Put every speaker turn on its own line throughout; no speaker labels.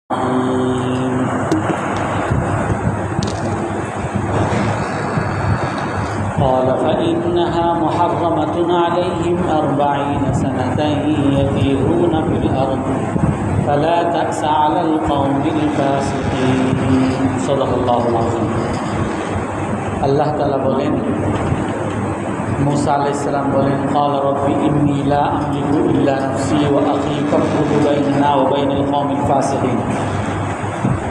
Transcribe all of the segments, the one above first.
قال فإنها محرمة عليهم 40 سنة يتيهون في الأرض فلا تأس على القوم الفاسقين صدق الله العظيم। আল্লাহ তাআলা বলেন, মুসা আলাইহিস সালাম বলেন, قال رب إني لا أملك إلا نفسي وأخي فافرق بيننا وبين القوم الفاسقين।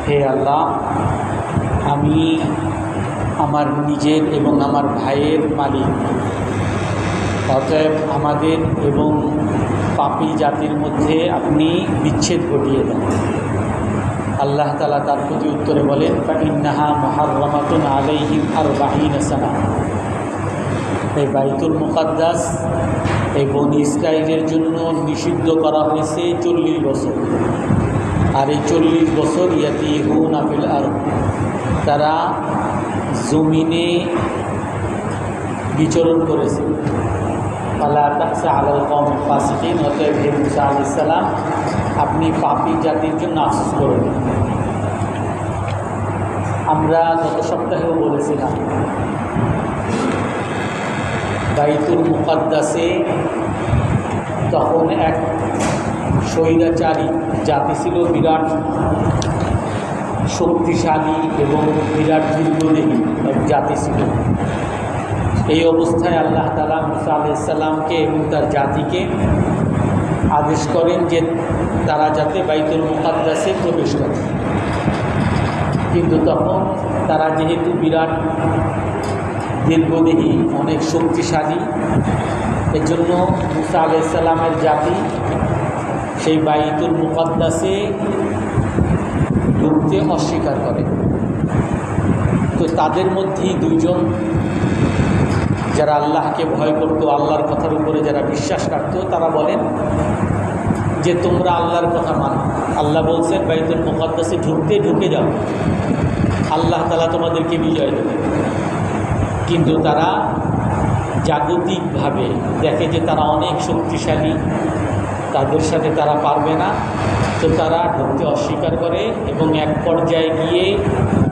হে আল্লাহ, আমি আমার নিজের এবং আমার ভাইয়ের মালিক, অতএব আমাদের এবং পাপী জাতির মধ্যে আপনি বিচ্ছেদ ঘটিয়ে দেন। আল্লাহ তাআলা তার প্রতি উত্তরে বলেন, ফাইন্নাহা মুহাররামাতুন আলাইহিম 40 সানা। এই বাইতুল মুকাদ্দাস এই বনী ইসরাঈলের জন্য নিষিদ্ধ করা হয়েছে 40 বছর। আর এই 40 বছর ইয়াতিহুনা ফিল আরদ, তারা জমিনে বিচরণ করেছে। ফালা তাকসা আলাল কওমিল ফাসিকিন। অতএব হে মুসা আলাইহিস সালাম, আপনি পাপী জাতির জন্য আফসোস করুন। আমরা গত সপ্তাহেও বলেছিলাম, বাইতুল মুকাদ্দাসে তখন এক স্বৈরাচারী জাতি ছিল, বিরাট শক্তিশালী এবং বিরাট দীর্ঘদেহী এক জাতি ছিল। এই অবস্থায় আল্লাহ তাআলা মুসা আলাইহিস সালামকে এবং তার জাতিকে আদেশ করেন যে তারা যাতে বাইতুল মুকাদ্দাসে প্রবেশ করে। কিন্তু তখন তারা যেহেতু বিরাট দীর্ঘদেহী, অনেক শক্তিশালী, এজন্য মুসা আলাইহিস সালামের জাতি সেই বাইতুল মুকাদ্দাসে ঢুকতে অস্বীকার করে। তো তাদের মধ্যেই দুইজন যারা আল্লাহকে ভয় করত, আল্লাহর কথার উপরে যারা বিশ্বাস রাখত, তারা বলেন যে তোমরা আল্লাহর কথা মানো। আল্লাহ বলছেন বাইতুল মুকাদ্দাসে ঢুকে যাও, আল্লাহ তাআলা তোমাদেরকে বিজয় দেবে। কিন্তু তারা জাগতিকভাবে দেখে যে তারা অনেক শক্তিশালী, তাদের সাথে তারা পারবে না। তো তারা ঢুকতে অস্বীকার করে এবং এক পর্যায়ে গিয়ে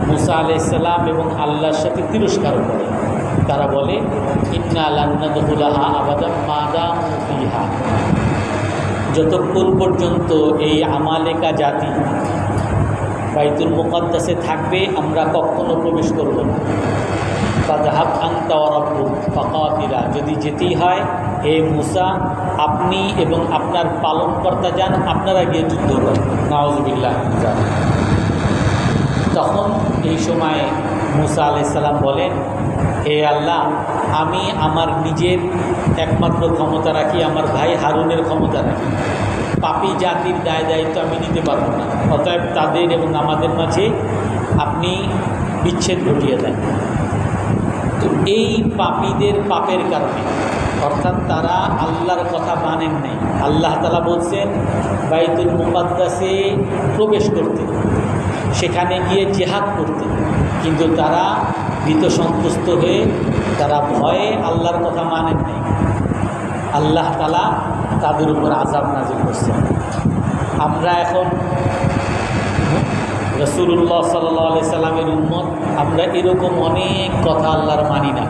মুসা আলাইহিস সালাম এবং আল্লাহর সাথে তিরস্কার করে। তারা বলে, ইন্না লান নাদখুলাহা আবাদাম মা দামু ফিহা, যতক্ষণ পর্যন্ত এই আমালেকা জাতি বাইতুল মুকাদ্দাসে থাকবে আমরা কখনো প্রবেশ করব না। ফাযহাব আনতা ওয়া রাব্বুক ফাকাতিলা, যদি যেতেই হয় হে মুসা, আপনি এবং আপনার পালনকর্তা যান, আপনারা গিয়ে যুদ্ধ করেন। নাউযুবিল্লাহ। তখন এই সময় মুসা আলাইহিস সালাম বলেন, হে আল্লাহ, আমি আমার নিজের একমাত্র ক্ষমতা রাখি, আমার ভাই হারুনের ক্ষমতা রাখি। পাপী জাতির দায় দায়িত্ব আমি নিতে পারব না। অতএব তাদের এবং আমাদের মাঝে আপনি বিচ্ছেদ ঘটিয়ে দেন। তো এই পাপীদের পাপের কারণে, অর্থাৎ তারা আল্লাহর কথা মানেন নাই। আল্লাহ তাআলা বলছেন বাইতুল মুকাদ্দাসে প্রবেশ করতে, সেখানে গিয়ে জিহাদ করতে, কিন্তু তারা ভীত সন্তুষ্ট হয়ে তারা ভয়ে আল্লাহর কথা মানেন নাই। আল্লাহ তাআলা তাদের উপর আযাব নাযিল করছেন। আমরা এখন রাসূলুল্লাহ সাল্লাল্লাহু আলাইহি সাল্লামের উম্মত, আমরা এরকম অনেক কথা আল্লাহর মানি না।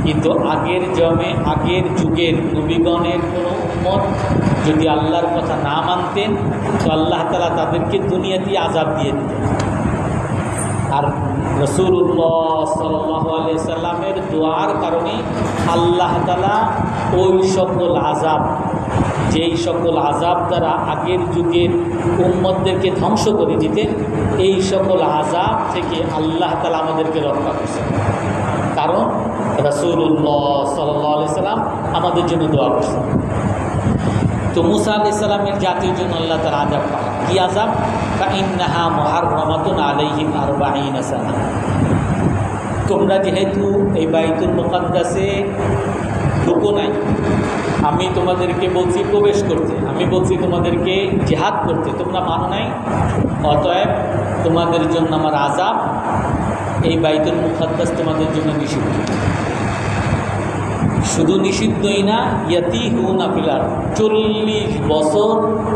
কিন্তু আগের যুগের নবীগণের কোনো উম্মত যদি আল্লাহর কথা না মানতেন, তো আল্লাহ তাআলা তাদেরকে দুনিয়াতেই আযাব দিয়ে দিতেন। আর রাসূলুল্লাহ সাল্লাল্লাহু আলাইহি সাল্লামের দোয়ার কারণে আল্লাহ তাআলা ওই সকল আযাব, যেই সকল আযাব দ্বারা আগের যুগের উম্মতদেরকে ধ্বংস করে দিতেন, এই সকল আযাব থেকে আল্লাহ তাআলা আমাদেরকে রক্ষা করছেন। কারণ রাসূলুল্লাহ সাল্লাল্লাহু আলাইহি সাল্লাম আমাদের জন্য দোয়া করছেন। তো মুসা আলাইহিস সালামের জাতির জন্য আল্লাহ তাআলা আযাব পাঠান। কি আযাব? ফাইন্নাহা মুহাররামাতুন আলাইহিম 40 সানা। তোমরা যেহেতু এই বাইতুল মুকাদ্দাসে ঢুকো নাই, আমি তোমাদেরকে বলছি প্রবেশ করতে, আমি বলছি তোমাদেরকে জিহাদ করতে, তোমরা মানো নাই। অতএব তোমাদের জন্য আমার আযাব, এই বাইতুল মুকাদ্দাস তোমাদের জন্য নিষিদ্ধ। শুধু নিষিদ্ধই না, ইয়াতিহুনা ফিল আরদ, 40 বছর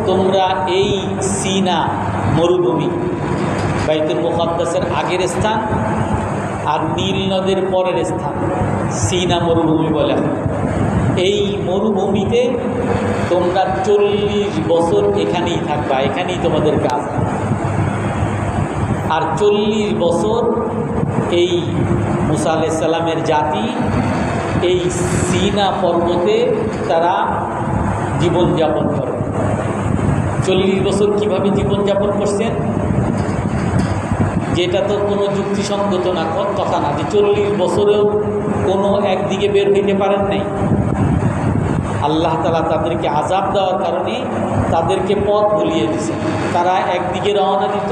তোমরা এই সিনা মরুভূমি, বাইতুল মুকাদ্দাসের আগের স্থান আর নীল নদের পরের স্থান সিনা মরুভূমি বলে হয়। এই মরুভূমিতে তোমরা 40 বছর এখানেই থাকবা, এখানেই তোমাদের কাজ। আর 40 বছর এই মুসা আলাইহিস সালামের জাতি এই সিনা পর্বতে তারা জীবনযাপন করে। 40 বছর কীভাবে জীবনযাপন করছেন, যেটা তো কোনো যুক্তিসঙ্গত না কথা না, যে 40 বছরেও কোনো একদিকে বের হইতে পারেন নাই। আল্লাহ তাআলা তাদেরকে আযাব দেওয়ার কারণে তাদেরকে পথ ভুলিয়ে দিয়েছেন। তারা একদিকে রওনা দিত,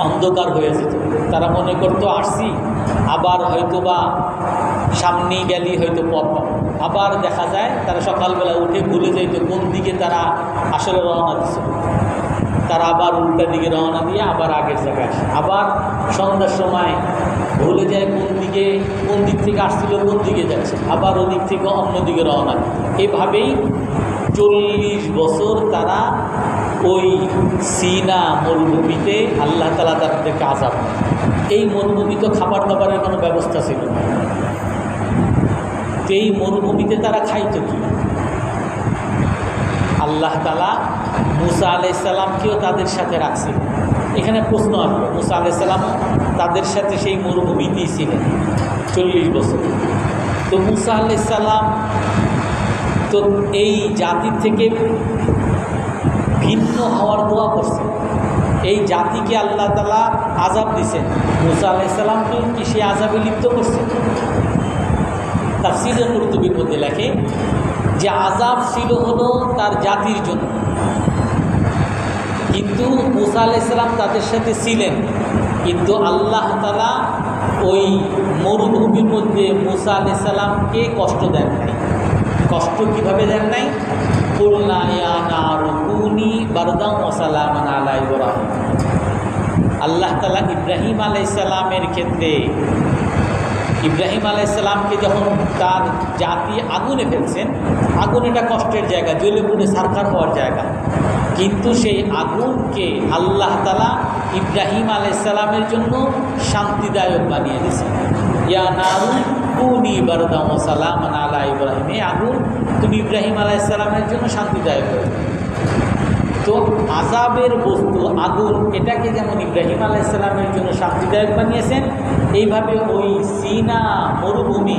অন্ধকার হয়ে যেত, তারা মনে করতো আসছি, আবার হয়তো বা সামনেই গেলেই হয়তো পথ পাবো। আবার দেখা যায় তারা সকালবেলা উঠে ভুলে যেত কোন দিকে তারা আসলে রওনা দিচ্ছে। তারা আবার উল্টা দিকে রওনা দিয়ে আবার আগের জায়গায় আসে। আবার সন্ধ্যার সময় ভুলে যায় কোন দিক থেকে আসছিল, কোন দিকে যাচ্ছে, আবার ওদিক থেকে অন্যদিকে রওনা। এভাবেই 40 বছর তারা ওই সিনা মরুভূমিতে আল্লাহ তাআলা তাদেরকে আযাব। এই মরুভূমিতে খাবার দাবারের কোনো ব্যবস্থা ছিল না। এই মরুভূমিতে তারা খাইত কি? আল্লাহ তাআলা মুসা আলাইহিস সালামকেও তাদের সাথে রাখছিল। এখানে প্রশ্ন আসবে, মুসা আলাইহিস সালাম তাদের সাথে সেই মরুভূমিতেই ছিলেন 40 বছর। তো মুসা আলাইহিস সালাম তো এই জাতির থেকে ভিন্ন হওয়ার দোয়া করছেন। এই জাতিকে আল্লাহ তাআলা আযাব দিয়েছেন, মুসা আলাইহিস সালামকে কি সে আযাবে লিপ্ত করছেন? তাফসীরে কুরতুবীর মধ্যে লেখে যে আযাব ছিল হলো তার জাতির জন্য, কিন্তু মুসা আলাইহিস সালাম তাদের সাথে ছিলেন। কিন্তু আল্লাহ তাআলা ওই মরুভূমির মধ্যে মুসা আলাইহিস সালামকে কষ্ট দেন নাই। কষ্ট কিভাবে দেন নাই? কুলনা ইয়া নারু কুনি বারদান ওয়া সালামান আলা ইব্রাহিম। আল্লাহ তাআলা ইব্রাহিম আলাইহিস সালামের ক্ষেত্রে ইব্রাহিম আলাইহিস সালামকে যখন তার জাতি আগুনে ফেলছেন, আগুন এটা কষ্টের জায়গা, জ্বলে পুড়ে ছারখার হওয়ার জায়গা, কিন্তু সেই আগুনকে আল্লাহ তাআলা ইব্রাহিম আলাইহিস সালামের জন্য শান্তিদায়ক বানিয়ে দিয়েছেন। ইয়া নারু কুনি বারদান ওয়া সালামান আলা ইব্রাহিম, এই আগুন তুমি ইব্রাহিম আলাইহিস সালামের জন্য শান্তিদায়ক হয়ে। তো আযাবের বস্তু আগুন, এটাকে যেমন ইব্রাহিম আলাইহিস সালামের জন্য শান্তিদায়ক বানিয়েছেন, এইভাবে ওই সিনা মরুভূমি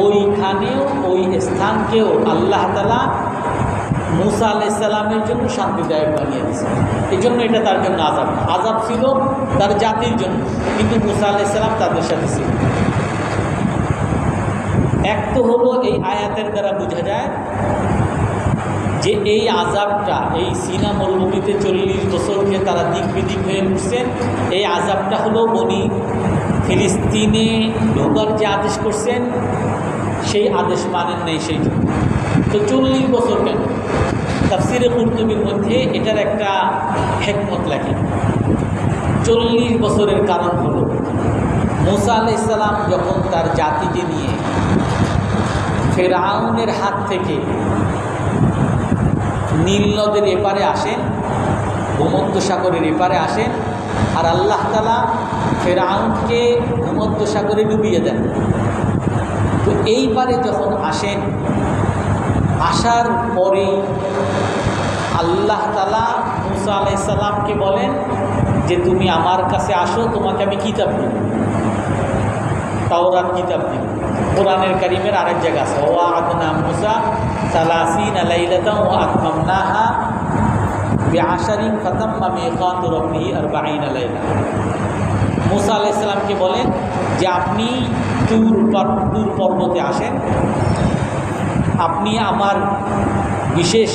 ওইখানেও ওই স্থানকেও আল্লাহ তাআলা মুসা আলাইহিস সালামের জন্য শান্তিদায়ক বানিয়ে দিয়েছেন। এই জন্য এটা তার জন্য আযাব। আযাব ছিল তার জাতির জন্য, কিন্তু মুসা আলাইহিস সালাম তাদের সাথে ছিল। এক তো হলো এই আয়াতের দ্বারা বোঝা যায় যে এই আযাবটা, এই সিনা মরুভূমিতে 40 বছরকে তারা দিক বিদিক হয়ে উঠছেন, এই আযাবটা হলো বনি ফিলিস্তিনে ঢোকার যে আদেশ করছেন সেই আদেশ মানেন নাই, সেই জন্য। তো 40 বছর কেন? তাফসীরে কুরতুবীর মধ্যে এটার একটা হিকমত লেখে। 40 বছরের কারণ হলো মুসা আলাইহিস সালাম যখন তার জাতিকে নিয়ে ফেরাউনের হাত থেকে নীল নদের এপারে আসেন, ভূমধ্যসাগরের এপারে আসেন, আর আল্লাহ তাআলা ফেরাউনকে ভূমধ্যসাগরে ডুবিয়ে দেন। তো এই পারে যখন আসেন, আসার পরে আল্লাহ তাআলা মুসা আলাইহিস সালামকে বলেন যে তুমি আমার কাছে আসো, তোমাকে আমি কিতাব দেব, তাওরাত কিতাব দেব। কোরআনের কারীমের আরেক জায়গা আছে, ওয়া'আদনা মুসা 30 লাইলাতান ওয়া আতমামনাহা বি'আশারিন ফাতাম্মা মিকাতু রাব্বিহি 40 লাইলা। মুসা আলাইহিস সালামকে বলেন যে আপনি তুর পর্বতে আসেন, আপনি আমার বিশেষ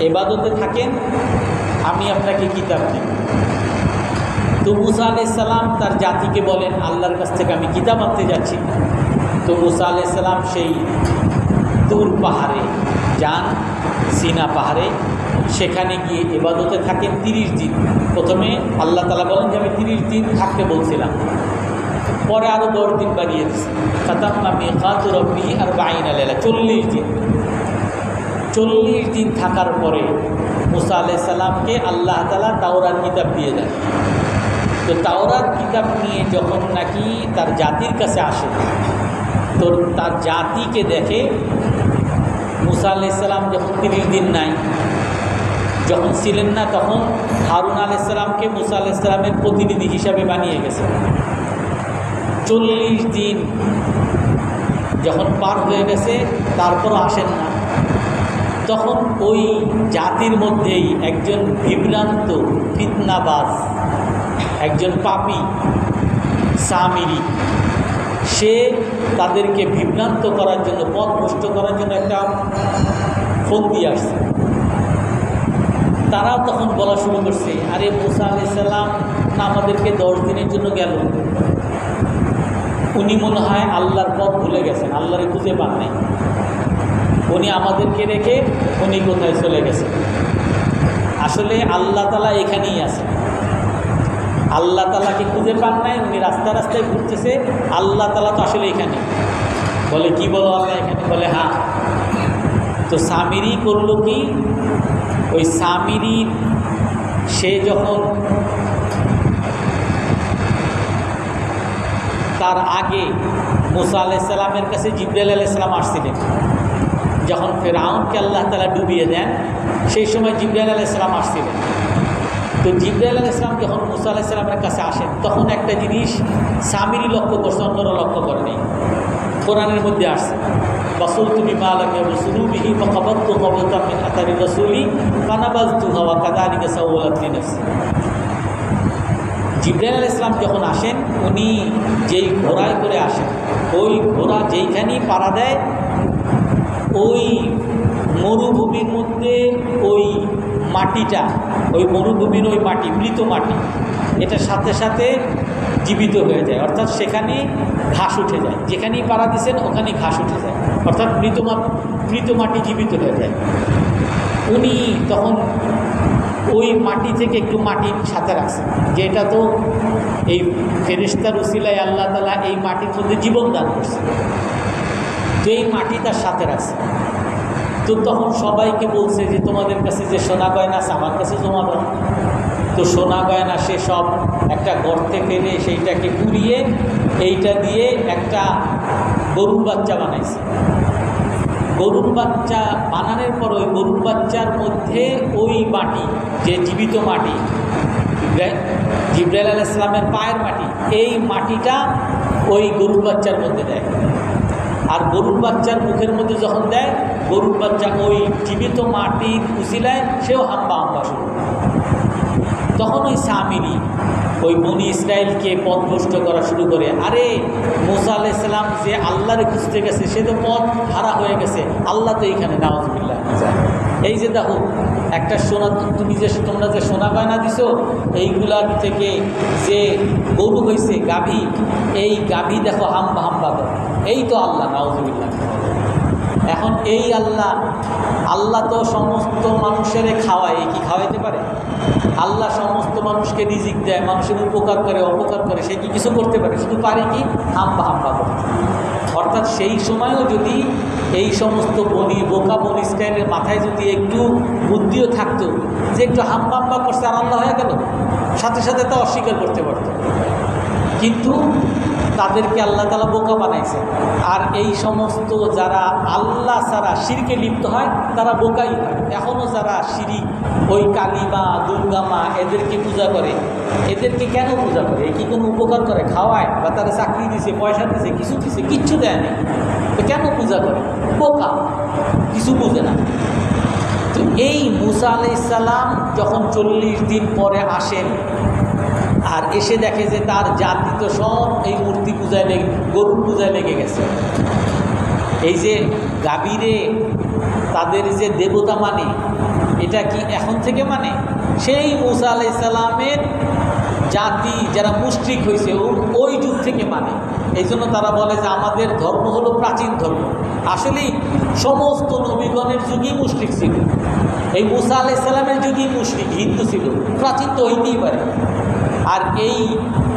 ইবাদতে থাকেন, আমি আপনাকে কিতাব দেব। তো মুসা আলাইহিস সালাম তার জাতিকে বলেন আল্লাহর কাছ থেকে আমি কিতাব আনতে যাচ্ছি। তো মুসা আলাইহিস সালাম সেই তুর পাহাড়ে যান, সিনা পাহাড়ে, সেখানে গিয়ে ইবাদতে থাকেন 30 দিন। প্রথমে আল্লাহ তাআলা বলেন যে আমি 30 দিন থাকতে বলছিলাম, পরে আরও 10 দিন বাড়িয়ে দিচ্ছি। ফাতাম্মা মিকাতু রাব্বিহি 40 লাইলা, 40 দিন। 40 দিন থাকার পরে মুসা আলাইহিস সালামকে আল্লাহ তাআলা তাওরাত কিতাব দিয়ে দেন। তো তাওরাত কিতাব নিয়ে যখন নাকি তার জাতির কাছে আসে, তো তার জাতিকে দেখে মুসা আলাইহিস সালাম যখন 30 দিন নাই, যখন ছিলেন না, তখন হারুন আলাইহিস সালামকে মুসা আলাইহিস সালামের প্রতিনিধি হিসাবে বানিয়ে গেছে। 40 দিন যখন পার হয়ে গেছে তারপরও আসেন না, তখন ওই জাতির মধ্যেই একজন বিভ্রান্ত ফিতনাবাজ, একজন পাপী সামিরি, সে তাদেরকে বিভ্রান্ত করার জন্য, পথ ভ্রষ্ট করার জন্য একটা ফোন দিয়ে আসছে। তারাও তখন বলা শুরু করছে, আরে মুসা আলাইহিস সালাম না আমাদেরকে 10 দিনের জন্য গেল, উনি মনে হয় আল্লাহর পথ ভুলে গেছেন, আল্লাহরে খুঁজে পান নাই, উনি আমাদেরকে রেখে উনি কোথায় চলে গেছেন। আসলে আল্লাহ তাআলা এখানেই আছে, আল্লাহ তাআলাকে খুঁজে পান নাই, উনি রাস্তায় রাস্তায় ঘুরতেছে, আল্লাহ তাআলা তো আসলে এখানে। বলে কি বলো আল্লাহ এখানে? বলে হ্যাঁ। তো সামিরি করলো কি, ওই সামিরি সে যখন তার আগে মুসা আলাইহিস সালামের কাছে জিবরাইল আলাইহিস সালাম আসছিলেন, যখন ফেরাউনকে আল্লাহ তাআলা ডুবিয়ে দেন সেই সময় জিবরাইল আলাইহিস সালাম আসছিলেন। তো জিবরাইল আলাইহিস সালাম যখন মুসা আলাইহিস সালামের কাছে আসেন, তখন একটা জিনিস সামিরি লক্ষ্য করছে, অন্যরা লক্ষ্য করেনি। কোরআনের মধ্যে আসছে, বাসুলতু বিমা লাম ইয়াবসুরু বিহি ফাকাবাতু কাবতাম মিন আতারি রাসূলি ফানাবাযতুহা ওয়া কাযালিকা সাওয়ালাত লিনাফসি। জিবরাইল আলাইহিস সালাম যখন আসেন, উনি যেই ঘোড়ায় করে আসেন, ওই ঘোড়া যেইখানেই পাড়া দেয়, ওই মরুভূমির মধ্যে ওই মাটিটা, ওই মরুভূমির ওই মাটি, মৃত মাটি, এটা সাথে সাথে জীবিত হয়ে যায়, অর্থাৎ সেখানে ঘাস উঠে যায়, যেখানেই পাড়া দিয়েছেন ওখানেই ঘাস উঠে যায়, অর্থাৎ মৃত মাটি জীবিত হয়ে যায়। উনি তখন ওই মাটি থেকে একটু মাটির সাথে রাখছেন, যে এটা তো এই ফেরেশতার উসিলায় আল্লাহ তাআলা এই মাটির মধ্যে জীবন দান করছে, তো এই মাটি তার সাথে রাখছে। তো তখন সবাইকে বলছে যে তোমাদের কাছে যে সোনা গয়না আছে আমার কাছে জমা দাও। তো সোনা গয়না সে সব একটা গর্তে ফেলে সেইটাকে পুড়িয়ে এইটা দিয়ে একটা গরুর বাচ্চা বানাইছে। গরুর বাচ্চা বানানোর পর ওই গরুর বাচ্চার মধ্যে ওই মাটি, যে জীবিত মাটি, জিবরাইল আলাইহিস সালামের পায়ের মাটি, এই মাটিটা ওই গরুর বাচ্চার মধ্যে দেয়। আর গরুর বাচ্চার মুখের মধ্যে যখন দেয়, গরুর বাচ্চা ওই জীবিত মাটির উসিলায় সেও হাম্বা হাম্বা শুরু। তখন ওই সামিরি ওই বনি ইসরায়েলকে পথভ্রষ্ট করা শুরু করে, আরে মুসা আলাইহিস সালাম যে আল্লাহরে খুঁজতে গেছে সে তো পথ হারা হয়ে গেছে, আল্লাহ তো এইখানে, নাউজুবিল্লাহ। এই যে দেখো একটা সোনা, তোমরা যে সোনা গয়না দিছো, এইগুলার থেকে যে গরু হয়েছে গাভী, এই গাভী দেখো হাম্বা হাম্বা করে, এই তো আল্লাহ, নাউজুবিল্লাহ। এখন এই আল্লাহ তো সমস্ত মানুষের খাওয়ায়, এই কি খাওয়াইতে পারে? আল্লাহ সমস্ত মানুষকে রিজিক দেয়, মানুষের উপকার করে অপকার করে, সে কি কিছু করতে পারে? শুধু পারে কি হাম্বা হাম্বা করে। অর্থাৎ সেই সময়ও যদি এই সমস্ত বোকা বনি ইসরায়েলের মাথায় যদি একটু বুদ্ধিও থাকতো, যে একটু হাম্বা হাম্বা করছে আর আল্লাহ হয়ে গেল, সাথে সাথে তা অস্বীকার করতে পারত। কিন্তু তাদেরকে আল্লাহ তাআলা বোকা বানাইছে। আর এই সমস্ত যারা আল্লাহ ছাড়া শিরকে লিপ্ত হয় তারা বোকাই হয়। এখনও যারা শিরিক, ওই কালী মা, দুর্গা মা, এদেরকে পূজা করে, এদেরকে কেন পূজা করে? কি কোনো উপকার করে? খাওয়ায় বা তারা চাকরি দিছে, পয়সা দিছে, কিছু দিছে? কিচ্ছু দেয় না, তো কেন পূজা করে? বোকা, কিছু বুঝে না। তো এই মুসা আলাইহিস সালাম যখন 40 দিন পরে আসেন, আর এসে দেখে যে তার জাতি তো সব এই মূর্তি পূজায় গরুর পূজায় লেগে গেছে। এই যে গাভীরে তাদের যে দেবতা মানে, এটা কি এখন থেকে মানে? সেই মুসা আলাইহিস সালামের জাতি যারা মুশরিক হয়েছে ওই যুগ থেকে মানে। এই জন্য তারা বলে যে আমাদের ধর্ম হলো প্রাচীন ধর্ম। আসলেই সমস্ত নবীগণের যুগই মুশরিক ছিল, এই মুসা আলাইহিস সালামের যুগই মুশরিক, হিন্দু ছিল। প্রাচীন তো হইতেই পারে, আর এই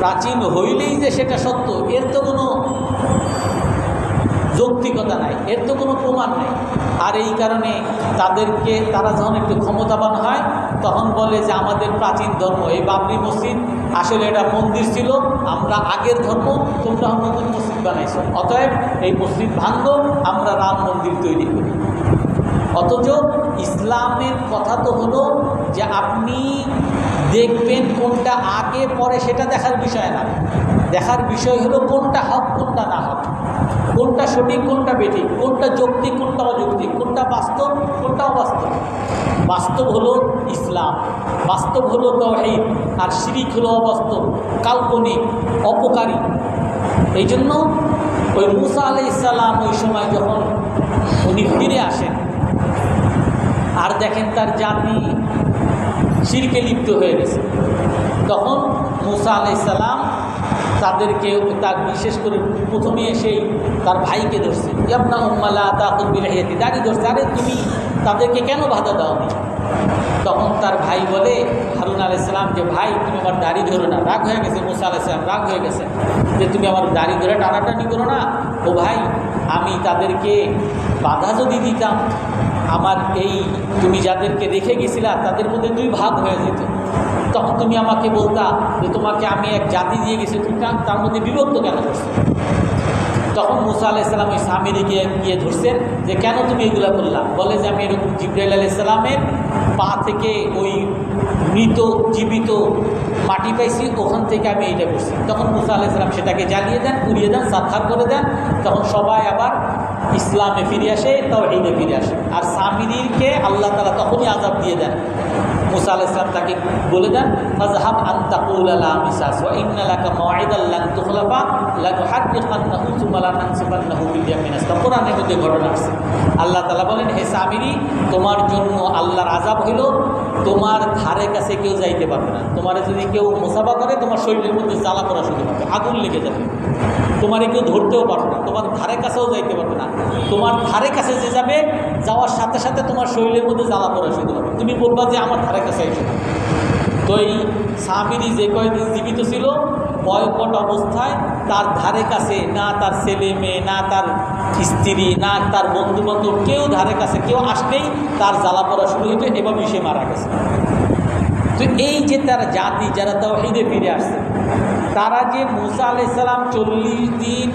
প্রাচীন হইলেই যে সেটা সত্য এর তো কোনো যৌক্তিকতা নাই, এর তো কোনো প্রমাণ নেই। আর এই কারণে তারা যখন একটু ক্ষমতাবান হয় তখন বলে যে আমাদের প্রাচীন ধর্ম এই বাবরি মসজিদ আসলে এটা মন্দির ছিল, আমরা আগের ধর্ম, তোমরা নতুন মসজিদ বানাইছো, অতএব এই মসজিদ ভাঙব, আমরা রাম মন্দির তৈরি করি। অথচ ইসলামের কথা তো হলো যে আপনি দেখবেন কোনটা আগে পরে সেটা দেখার বিষয় না, দেখার বিষয় হলো কোনটা হক কোনটা না হক, কোনটা সঠিক কোনটা বেঠিক, কোনটা যৌক্তিক কোনটা অযৌক্তিক, কোনটা বাস্তব কোনটা অবাস্তব। বাস্তব হলো ইসলাম, বাস্তব হলো তাওহীদ, আর শিরিক হলো অবাস্তব, কাল্পনিক, অপকারী। এই জন্য ওই মুসা আলাইহিস সালাম ওই সময় যখন উনি ফিরে আসেন আর দেখেন তার জাতি শিরকে লিপ্ত হয়ে গেছে, তখন মুসা আলাইহিস সালাম তাদেরকে তার বিশেষ করে প্রথমে এসেই তার ভাইকে ধরছে, ইয়াবনা উম্মালা তাকুল বিলাহিয়াতি, দাড়ি ধরছে, আরে তুমি তাদেরকে কেন বাধা দাওনি? তখন তার ভাই বলে হারুন আলাইহিস সালাম যে ভাই তুমি আমার দাড়ি ধরো না, রাগ হয়ে গেছে, মুসা আলাইহিস সালাম রাগ হয়ে গেছে যে তুমি আমার দাড়ি ধরে টানাটানি করো না। ও ভাই, আমি তাদেরকে বাধা যদি দিতাম আমার এই তুমি যাদেরকে রেখে গেছিলা তাদের মধ্যে 2 ভাগ হয়ে যেত, তখন তুমি আমাকে বলতা যে তোমাকে আমি এক জাতি দিয়ে গেছি, তুমি তার মধ্যে বিভক্ত কেন করছো? তখন মুসা আলাইহিস সালাম ওই সামিরিকে গিয়ে ধরছেন যে কেন তুমি এগুলো করলা? বলে যে আমি এরকম জিবরাইল আলাইহিস সালামের পা থেকে ওই মৃত জীবিত মাটি পাইছি, ওখান থেকে আমি এইটা করছি। তখন মুসা আলাইহিস সালাম সেটাকে জ্বালিয়ে দেন, পুড়িয়ে দেন, সাৎখার করে দেন, তখন সবাই আবার ইসলামে ফিরে আসে, তাওহীদে ফিরে আসে। আর সামিরিকে আল্লাহ তাআলা তখনই আযাব দিয়ে দেন। মুসা আলাইহিস সালাম তাকে বলে দেন ফাযহাব আনতা কুলা লা মিসাস ওয়া ইন্না লাকা মাউইদান লান তুখলাফা লানুহাররিকান্নাহু সুম্মা লানানসিফান্নাহু বিল ইয়ামিন। কোরআনের মধ্যে ঘটনা আছে, আল্লাহ তাআলা বলেন হে সামিরি, তোমার জন্য আল্লাহর আযাব হইল তোমার ধারে কাছে কেউ যাইতে পারবে না। তোমার যদি কেউ মুসাফা করে তোমার শরীরের মধ্যে জ্বালা করা শুরু হবে, আগুন লেগে যাবে, তোমারে কেউ ধরতেও পারবে না, তোমার ধারে কাছেও যাইতে পারবে না। তোমার ধারে কাছে যে যাবে, যাওয়ার সাথে সাথে তোমার শরীরের মধ্যে জ্বালা পড়া শুরু হবে, তুমি বলবা যে আমার ধারে কাছে এসে। তো এই সামিরি যে কয়েকদিন জীবিত ছিল বয়কট অবস্থায় তার ধারে কাছে না তার ছেলে মেয়ে, না তার স্ত্রী, না তার বন্ধু বান্ধব, কেউ ধারে কাছে কেউ আসলেই তার জ্বালা পড়া শুরু হইতে, এভাবেই সে মারা গেছে। তো এই যে তার জাতি যারা তাওহীদে ফিরে আসছে, তারা যে মুসা আলাইহিস সালাম 40 দিন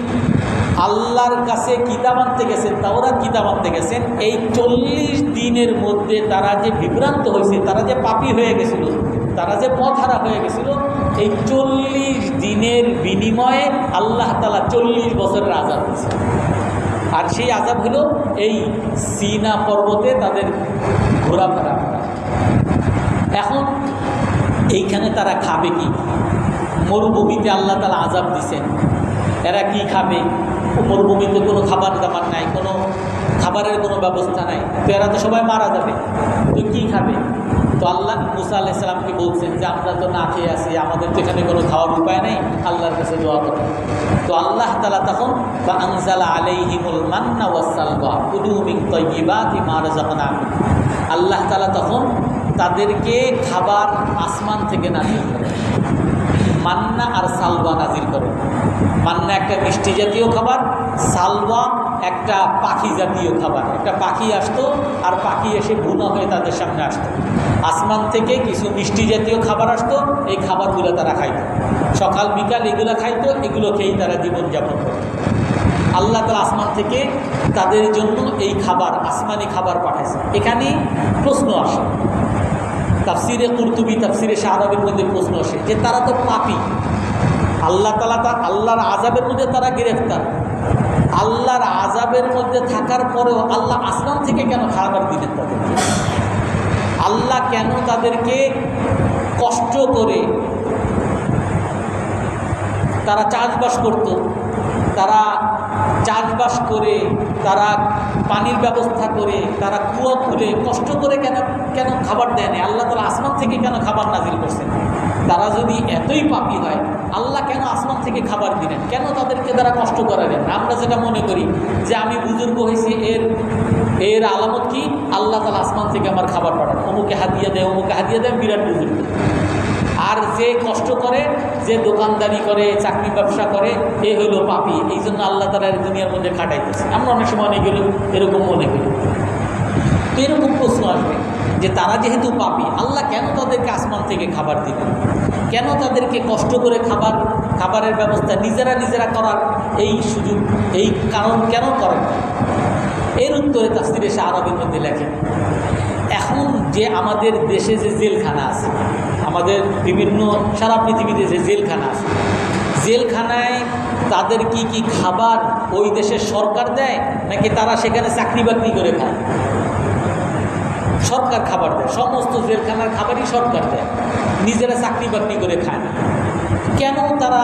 আল্লাহর কাছে কিতাব আনতে গেছেন, তাওরাত কিতাব আনতে গেছেন, এই 40 দিনের মধ্যে তারা যে বিভ্রান্ত হয়েছে, তারা যে পাপী হয়ে গেছিল, তারা যে পথহারা হয়ে গেছিল, এই 40 দিনের বিনিময়ে আল্লাহ তাআলা 40 বছরের আযাব দিয়েছে। আর সেই আযাব হলো এই সিনা পর্বতে তাদের ঘোরাফেরা। এখন এইখানে তারা খাবে কি? মরুভূমিতে আল্লাহ তাআলা আযাব দিয়েছেন, এরা কি খাবে? মরুভূমিতে কোনো খাবার দাবার নাই, কোনো খাবারের কোনো ব্যবস্থা নাই, তো এরা তো সবাই মারা যাবে, তো কি খাবে? তো আল্লাহ মুসা আলাইহিস সালামকে বলছেন যে আমরা তো না খেয়ে আছি, আমাদের তো এখানে কোনো খাওয়ার উপায় নেই, আল্লাহর কাছে দোয়া করো। তো আল্লাহ তাআলা তখন আনজালা আলাইহিমুল মান্না ওয়াসসালওয়া কুলু মিন তাইয়্যিবাতি মা রাযাকনাকুম, আল্লাহ তাআলা তখন তাদেরকে খাবার আসমান থেকে নাজিল করেন, মান্না আর সালওয়া নাজিল করেন। মান্না একটা মিষ্টি জাতীয় খাবার, সালওয়া একটা পাখি জাতীয় খাবার। একটা পাখি আসতো আর পাখি এসে ভুনা হয়ে তাদের সামনে আসতো। আসমান থেকে কিছু মিষ্টি জাতীয় খাবার আসতো, এই খাবারগুলো তারা খাইতো, সকাল বিকাল এগুলো খাইতো, এগুলো খেয়েই তারা জীবনযাপন করত। আল্লাহ তাআলা আসমান থেকে তাদের জন্য এই খাবার, আসমানি খাবার পাঠাইছে। এখানে প্রশ্ন আসে, তাফসিরে কুরতুবী, তাফসিরে শাহরাবির মধ্যে প্রশ্ন আসে যে তারা তো পাপী, আল্লাহ তাআলা আল্লাহর আযাবের মধ্যে তারা গ্রেফতার, আল্লাহর আযাবের মধ্যে থাকার পরেও আল্লাহ আসমান থেকে কেন খাবার দিলেন তাদেরকে? আল্লাহ কেন তাদেরকে কষ্ট করে, তারা চাষবাস করত, তারা চাষবাস করে, তারা পানির ব্যবস্থা করে, তারা কুয়া খুলে কষ্ট করে কেন কেন খাবার দেয়নি? আল্লাহ তাআলা আসমান থেকে কেন খাবার নাজিল করছেন? তারা যদি এতই পাপী হয়, আল্লাহ কেন আসমান থেকে খাবার দিলেন? কেন তাদেরকে তারা কষ্ট করালেন? আমরা যেটা মনে করি যে আমি বুজুর্গ হয়েছি, এর আলামত কি? আল্লাহ তাআলা আসমান থেকে আমার খাবার পাঠান, অমুকে হাদিয়া দেয়, অমুকে হাদিয়া দেয়, বিরাট বুজুর্গ। আর যে কষ্ট করে, যে দোকানদারি করে, চাকরি ব্যবসা করে, এ হইল পাপী। এই জন্য আল্লাহ তাআলা দুনিয়ার মধ্যে খাটাইতেছে। আমরা অনেক সময় অনেক এরকম মনে করি। তো এরকম প্রশ্ন আসবে যে তারা যেহেতু পাপী, আল্লাহ কেন তাদেরকে আসমান থেকে খাবার দিবেন? কেন তাদেরকে কষ্ট করে খাবারের ব্যবস্থা নিজেরা করার এই সুযোগ, এই কারণ কেন করেন? এর উত্তরে তাফসীরে শাহ আরবীর মধ্যে লেখেন, এখন যে আমাদের দেশে যে জেলখানা আছে, আমাদের বিভিন্ন সারা পৃথিবীতে যে জেলখানা আছে, জেলখানায় তাদের কি খাবার ওই দেশের সরকার দেয়, নাকি তারা সেখানে চাকরি বাকরি করে খায়? সরকার খাবার দেয়। সমস্ত জেলখানার খাবারই সরকার দেয়, নিজেরা চাকরি বাকরি করে খায় না। কেন তারা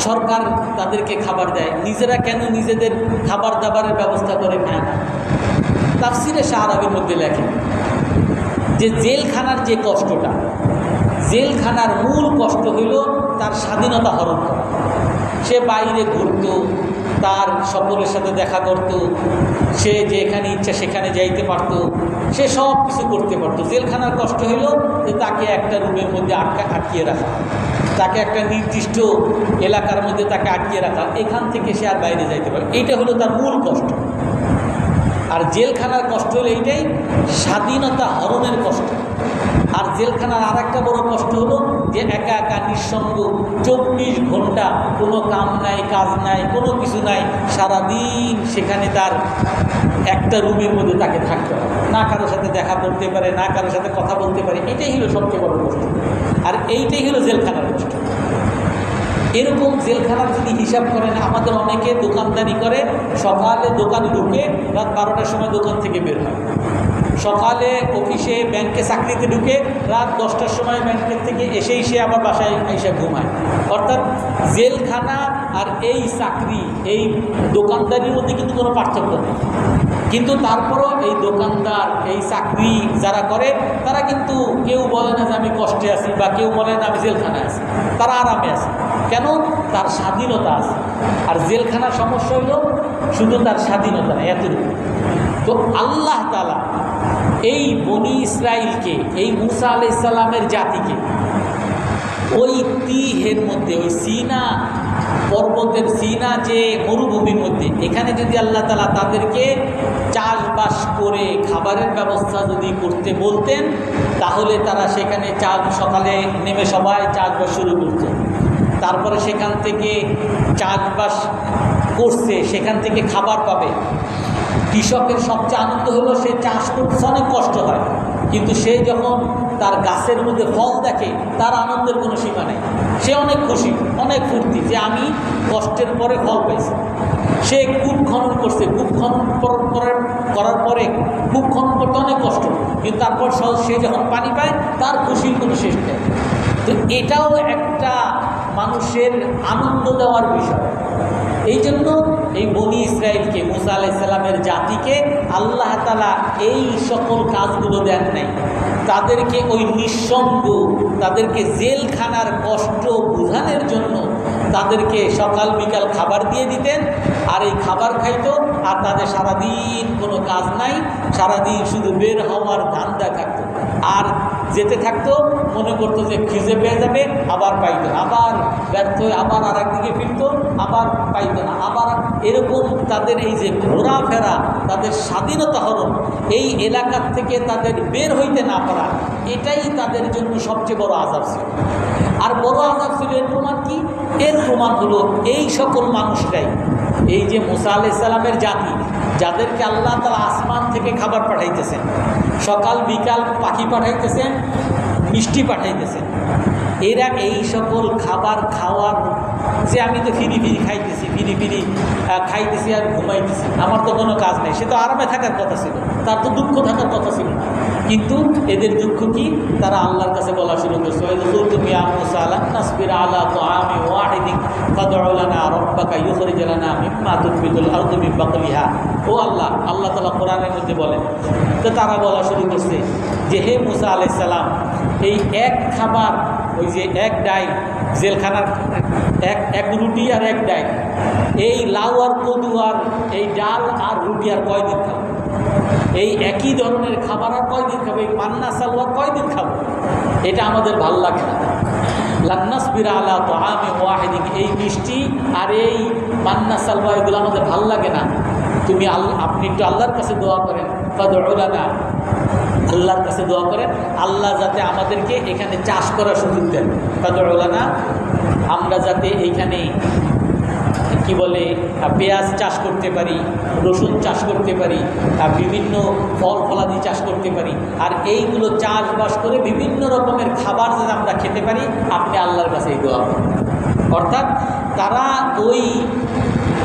সরকার তাদেরকে খাবার দেয়, নিজেরা কেন নিজেদের খাবার দাবারের ব্যবস্থা করে খায় না? তাফসীরে শাহ আরবীর মধ্যে লেখেন যে জেলখানার যে কষ্টটা, জেলখানার মূল কষ্ট হইল তার স্বাধীনতা হরণ করা। সে বাইরে ঘুরত, তার সকলের সাথে দেখা করত, সে যেখানে ইচ্ছা সেখানে যাইতে পারত, সে সব কিছু করতে পারত। জেলখানার কষ্ট হইল যে তাকে একটা রুমের মধ্যে আটকিয়ে রাখা, তাকে একটা নির্দিষ্ট এলাকার মধ্যে তাকে আটকিয়ে রাখা, এখান থেকে সে আর বাইরে যাইতে পারে। এইটা হলো তার মূল কষ্ট। আর জেলখানার কষ্ট হলো এইটাই, স্বাধীনতা হরণের কষ্ট। আর জেলখানার আর একটা বড় কষ্ট হলো যে একা একা নিঃসঙ্গ, 24 ঘন্টা কোনো কাম নাই, কাজ নাই, কোনো কিছু নাই, সারাদিন সেখানে তার একটা রুমের মধ্যে তাকে থাকতে হয়, না কারোর সাথে দেখা করতে পারে, না কারোর সাথে কথা বলতে পারে। এটাই হলো সবচেয়ে বড় কষ্ট। আর এইটাই হলো জেলখানার কষ্ট। এরকম জেলখানার যদি হিসাব করেন, আমাদের অনেকে দোকানদারি করে, সকালে দোকানে ঢুকে রাত 12টার সময় দোকান থেকে বের হয়, সকালে অফিসে ব্যাংকে চাকরিতে ঢুকে রাত 10টার সময় ব্যাংকের থেকে এসেই সে আবার বাসায় এসে ঘুমায়। অর্থাৎ জেলখানা আর এই চাকরি, এই দোকানদারির মধ্যে কিন্তু কোনো পার্থক্য নেই। কিন্তু তারপরও এই দোকানদার, এই চাকরি যারা করে, তারা কিন্তু কেউ বলে না যে আমি কষ্টে আছি, বা কেউ বলে না আমি জেলখানায় আছি, তারা আরামে আছে। কেন? তার স্বাধীনতা আছে। আর জেলখানার সমস্যা হইল শুধু তার স্বাধীনতা নেই, এতটুকু। তো আল্লাহ তাআলা এই বনি ইসরাইলকে, এই মূসা আলাইহিস সালামের জাতিকে ওই তিহের মধ্যে, ওই সিনা পর্বতের, সিনা যে মরুভূমির মধ্যে, এখানে যদি আল্লাহ তাআলা তাদেরকে চাষবাস করে খাবারের ব্যবস্থা যদি করতে বলতেন, তাহলে তারা সেখানে সকালে নেমে সবাই চাষবাস শুরু করত। তারপরে সেখান থেকে চাষবাস করছে, সেখান থেকে খাবার পাবে। কৃষকের সবচেয়ে আনন্দ হলো সে চাষ করতে অনেক কষ্ট হয়, কিন্তু সে যখন তার গাছের মধ্যে ফল দেখে, তার আনন্দের কোনো সীমা নেই। সে অনেক খুশি, অনেক ফুর্তি যে আমি কষ্টের পরে ফল পাইছি। সে কূপ খনন করছে, কূপ খনন করার পরে, কূপ খনন করতে অনেক কষ্ট, কিন্তু তারপর সে যখন পানি পায়, তার খুশির কোনো শেষ নেই। তো এটাও একটা মানুষের আনন্দ দেওয়ার বিষয়। এই জন্য এই বনি ইসরাইলকে, মূসা আলাইহিস সালামের জাতিকে আল্লাহ তাআলা এই সকল কাজগুলো দেন নাই। তাদেরকে ওই নিঃসঙ্গ, তাদেরকে জেলখানার কষ্ট বোঝানোর জন্য তাদেরকে সকাল বিকাল খাবার দিয়ে দিতেন, আর এই খাবার খাইতো, আর তাদের সারাদিন কোনো কাজ নাই, সারাদিন শুধু বের হওয়ার ধান্দা থাকতো। আর যেতে থাকতো, মনে করতো যে খিদে পেয়ে যাবে, আবার পাইতো না, আবার ব্যর্থ হয়ে আবার আর একদিকে ফিরত, আবার পাইতো না, আবার এরকম তাদের এই যে ঘোরাফেরা, তাদের স্বাধীনতা হরণ, এই এলাকার থেকে তাদের বের হইতে না পারা, এটাই তাদের জন্য সবচেয়ে বড় আযাব ছিল। আর বড় আযাব ছিল এর প্রমাণ কি? এর প্রমাণ হলো এই সকল মানুষরাই, এই যে মূসা আলাইহিস সালামের জাতি, যাদেরকে আল্লাহ তাআলা আসমান থেকে খাবার পাঠাইতেছেন, সকাল বিকাল পাখি পাঠাইতেছেন, মিষ্টি পাঠাইতেছেন, এরা এই সকল খাবার খাওয়ার যে আমি তো ফিরি খাইতেছি, ফিরি খাইতেছি আর ঘুমাইতেছি, আমার তো কোনো কাজ নেই, সে তো আরামে থাকার কথা ছিল, তার তো দুঃখ থাকার কথা ছিল না। কিন্তু এদের দুঃখ কি? তারা আল্লাহর কাছে বলা শুরু করছে, তুমি মূসা লান নাসবিরা আলা তাআমিন ওয়াহিদিন ফাদউ লানা রাব্বাকা ইখরিজ লানা মিম্মা তুনবিতুল আরদু মিন বাকলিহা। ও আল্লাহ, আল্লাহ তাআলা কোরআনের মধ্যে বলেন, তো তারা বলা শুরু করছে যে হে মূসা আলাইহিস সালাম, এই এক খাবার, ওই যে এক ডাইল, জেলখানার এক রুটি আর এক ডাইল, এই লাউ আর কদু আর এই ডাল আর রুটি আর কয়দিন খাবো? এই একই ধরনের খাবার আর কয়দিন খাবো? এই পান্না সালোয়ার কয়দিন খাবো? এটা আমাদের ভাল লাগে না। নাসবির আলা তাআমি ওয়াহিদিন, এই মিষ্টি আর এই মান্না সালওয়া এগুলো আমাদের ভাল লাগে না, তুমি আপনি একটু আল্লাহর কাছে দোয়া করেন, ফাদউ লানা, আল্লাহর কাছে দোয়া করেন আল্লাহ যাতে আমাদেরকে এখানে চাষ করার সুযোগ দেন, ফাদউ লানা, আমরা যাতে এইখানে কি বলে পেঁয়াজ চাষ করতে পারি, রসুন চাষ করতে পারি, বিভিন্ন ফল ফলাদি চাষ করতে পারি, আর এইগুলো চাষবাস করে বিভিন্ন রকমের খাবার যাতে আমরা খেতে পারি, আপনি আল্লাহর কাছে এই দোয়া করেন। অর্থাৎ তারা ওই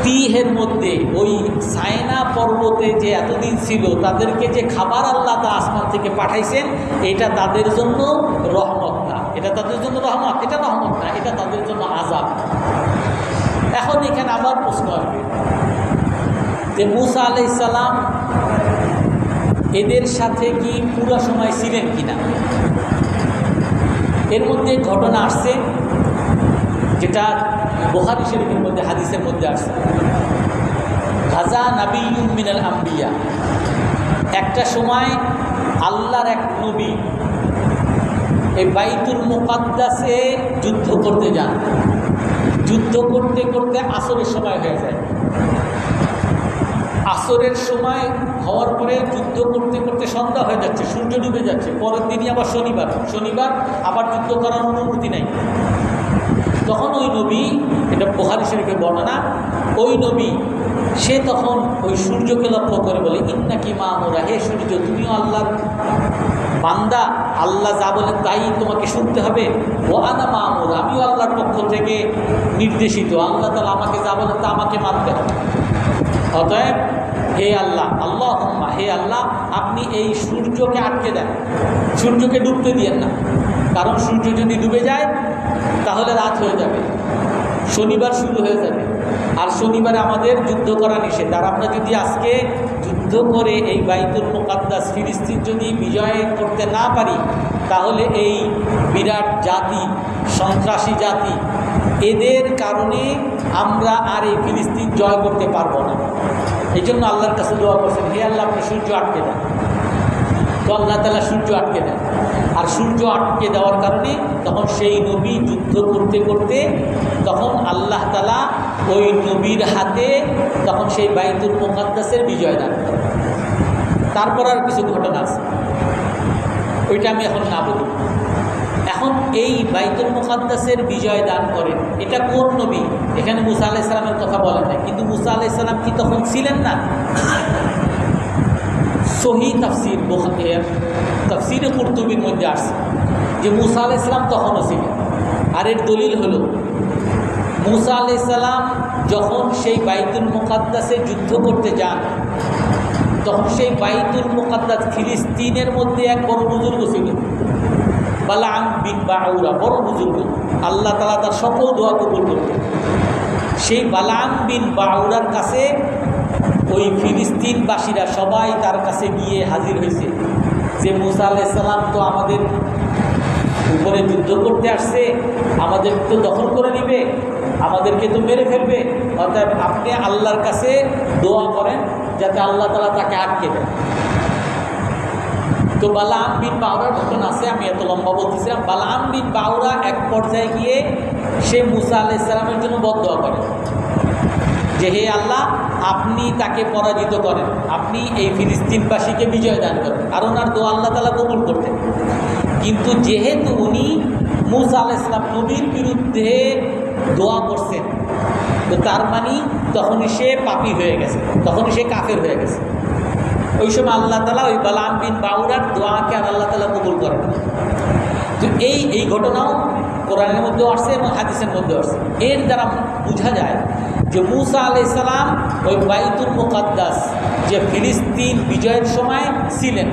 তিহের মধ্যে ওই সায়না পর্বতে যে এতদিন ছিল, তাদেরকে যে খাবার আল্লাহ তা আসমান থেকে পাঠাইছেন, এটা তাদের জন্য রহমত না, এটা তাদের জন্য রহমত, এটা রহমত না, এটা তাদের জন্য আযাব। এখন এখানে আবার প্রশ্ন আসবে যে মূসা আলাইহিস সালাম এদের সাথে কি পুরো সময় ছিলেন কিনা। এর মধ্যে ঘটনা আসছে যেটা বুখারী শরীফের মধ্যে হাদিসের মধ্যে আসছে, গাজা নাবিয়্যুম মিনাল আম্বিয়া, একটা সময় আল্লাহর এক নবী এই বাইতুল মুকাদ্দাসে যুদ্ধ করতে যান। যুদ্ধ করতে করতে আসরের সময় হয়ে যায়। আসরের সময় হওয়ার পরে যুদ্ধ করতে করতে সন্ধ্যা হয়ে যাচ্ছে, সূর্য ডুবে যাচ্ছে। পরের দিনই আবার শনিবার আবার যুদ্ধ করার অনুমতি নাই। তখন ওই নবী, এটা বুখারী শরীফের বর্ণনা, ওই নবী সে তখন ওই সূর্যকে লক্ষ্য করে বলে, ইন্নাকি মা'মুরা, হে সূর্য তুমিও আল্লাহর বান্দা, আল্লাহ যা বলে তাই তোমাকে শুনতে হবে। ও আনা মা'মুরা, আমিও আল্লাহর পক্ষ থেকে নির্দেশিত, আল্লাহ তাআলা আমাকে যা বলে তা আমাকে মানতে হবে। অতএব হে আল্লাহ, আল্লাহুম্মা, হে আল্লাহ, আপনি এই সূর্যকে আটকে দেন, সূর্যকে ডুবতে দিয়েন না, কারণ সূর্য যদি ডুবে যায় তাহলে রাত হয়ে যাবে, শনিবার শুরু হয়ে যাবে, আর শনিবারে আমাদের যুদ্ধ করা নিষেধ। আর আমরা যদি আজকে যুদ্ধ করে এই বাইতুল মুকাদ্দাস ফিলিস্তিন যদি বিজয় করতে না পারি, তাহলে এই বিরাট জাতি, সন্ত্রাসী জাতি, এদের কারণে আমরা আর এই ফিলিস্তিন জয় করতে পারবো না। এই জন্য আল্লাহর কাছে দোয়া করছেন, হে আল্লাহ আপনি সূর্য আটকে দেন। তো আল্লাহ তাআলা সূর্য আটকে দেন, আর সূর্য আটকে দেওয়ার কারণে তখন সেই নবী যুদ্ধ করতে করতে তখন আল্লাহ তাআলা ওই নবীর হাতে তখন সেই বাইতুল মুকাদ্দাসের বিজয় দান করেন। তারপর আর কিছু ঘটনা আছে, ওইটা আমি এখন না বলি। এখন এই বাইতুল মুকাদ্দাসের বিজয় দান করেন, এটা কোন নবী? এখানে মূসা আলাইহিস সালামের কথা বলেন না, কিন্তু মূসা আলাইহিস সালাম কি তখন ছিলেন না? সহিহ তাফসীরে কুরতুবীর মধ্যে আসছে যে মূসা আলাইহিস সালাম তখনও ছিলেন। আর এর দলিল হলো, মূসা আলাইহিস সালাম যখন সেই বাইতুল মুকাদ্দাসে যুদ্ধ করতে যান, তখন সেই বাইতুল মুকাদ্দাস ফিলিস্তিনের মধ্যে এক বড় বুজুর্গ ছিল, বালাম বিন বাউরা, বড় বুজুর্গ, আল্লাহ তাআলা তার সকল দোয়া কবুল করতেন। সেই বালাম বিন বাউরার কাছে ওই ফিলিস্তিনবাসীরা সবাই তার কাছে গিয়ে হাজির হয়েছে যে মূসা আলাইহিস সালাম তো আমাদের উপরে যুদ্ধ করতে আসছে, আমাদের তো দখল করে নিবে, আমাদেরকে তো মেরে ফেলবে, অর্থাৎ আপনি আল্লাহর কাছে দোয়া করেন যাতে আল্লাহ তাআলা তাকে আটকে দেন। তো বালাম বিন বাউরার ঘটনা আছে, আমি এত লম্বা বলতেছিলাম। বালাম বিন বাউরা এক পর্যায়ে গিয়ে সে মূসা আলাইহিস সালামের জন্য বদদোয়া করেন যে হে আল্লাহ আপনি তাকে পরাজিত করেন, আপনি এই ফিলিস্তিনবাসীকে বিজয় দান করেন। আর ওনার দোয়া আল্লাহ তাআলা কবুল করতেন। কিন্তু যেহেতু উনি মূসা আলাইহিস সালাম নবীর বিরুদ্ধে দোয়া করছেন, তো তার মানে তখনই সে পাপী হয়ে গেছে, তখনই সে কাফের হয়ে গেছে। ওই সময় আল্লাহ তাআলা ওই বালাম বিন বাউরার দোয়াকে আর আল্লাহ তাআলা কবুল করেন। তো এই ঘটনাও কোরআনের মধ্যেও আসছে এবং হাদিসের মধ্যেও আসছে। এর দ্বারা বোঝা যায় যে মূসা আলাইহিস সালাম ওই বাইতুল মুকাদ্দাস যে ফিলিস্তিন বিজয়ের সময় ছিলেন,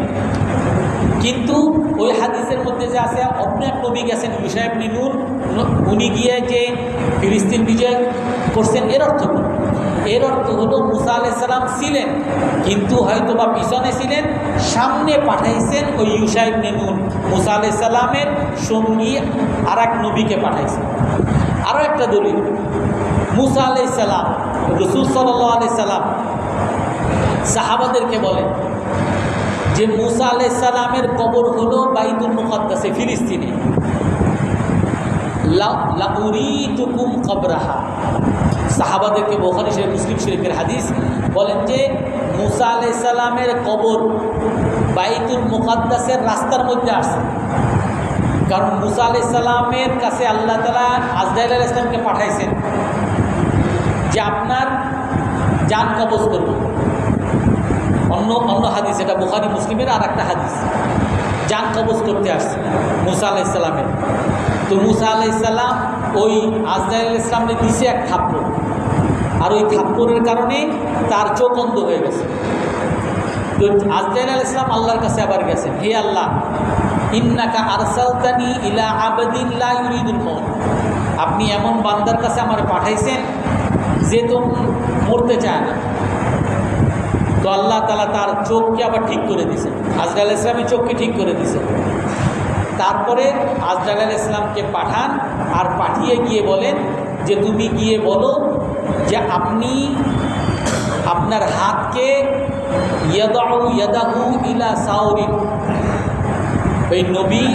কিন্তু ওই হাদিসের মধ্যে যে আছে অন্য এক নবী গেছেন ইউশা ইবনে নূন, উনি গিয়ে যে ফিলিস্তিন বিজয় করছেন, এর অর্থ কি? এর অর্থ হলো মূসা আলাইহিস সালাম ছিলেন, কিন্তু হয়তো বা পিছনে ছিলেন, সামনে পাঠাইছেন ওই ইউশা ইবনে নূন, মূসা আলাইহিস সালামের সঙ্গী আর এক নবীকে পাঠাইছেন। আরও একটা দলিল, মূসা আলাইহিস সালাম, রাসূল সাল্লাল্লাহু আলাইহি সাল্লাম সাহাবাদেরকে বলেন যে মূসা আলাইহিস সালামের কবর হলো বাইতুল মুকাদ্দাসে ফিলিস্তিনে, লাউরিতুকুম কবরাহা। সাহাবাদেরকে বুখারী শরীফ, মুসলিম শরীফের হাদিস বলেন যে মুসা আলাইহিস সালামের কবর বাইতুল মুকাদ্দাসের রাস্তার মধ্যে আসছে। কারণ মুসা আলাইহিস সালামের কাছে আল্লাহ তাআলা আজরাইল আলাইহিস সালামকে পাঠাইছেন যে আপনার জান কবজ করব। অন্য হাদিস, এটা বুখারী মুসলিমের আর একটা হাদিস, জান কবজ করতে আসছে মুসা আলাইহিস সালামের। তো মুসা আলাইহিস সালাম ওই আজরাইল আলাইহিস সালামকে দিছে এক থাপ্পড়, আর ওই থাপ্পড়ের কারণে তার চোখ অন্ধ হয়ে গেছে। তো আজরাইল আলাইহিস সালাম আল্লাহর কাছে আবার গেছেন, হে আল্লাহ, ইন্নাকা আরসালতানি ইলা আবদিন লা ইউরিদুল মউত, আপনি এমন বান্দার কাছে আমার পাঠাইছেন যে তো মরতে চায় না। তো আল্লাহ তাআলা তার চোখকে আবার ঠিক করে দিয়েছেন, আজরাইল আলাইহিস সালামের চোখকে ঠিক করে দিয়েছেন। তারপরে আজরাইল আলাইহিস সালামকে পাঠান, আর পাঠিয়ে গিয়ে বলেন যে তুমি গিয়ে বলো যে আপনি আপনার হাতকে ইয়াদাহু ইলা সাউরিন, ওই নবী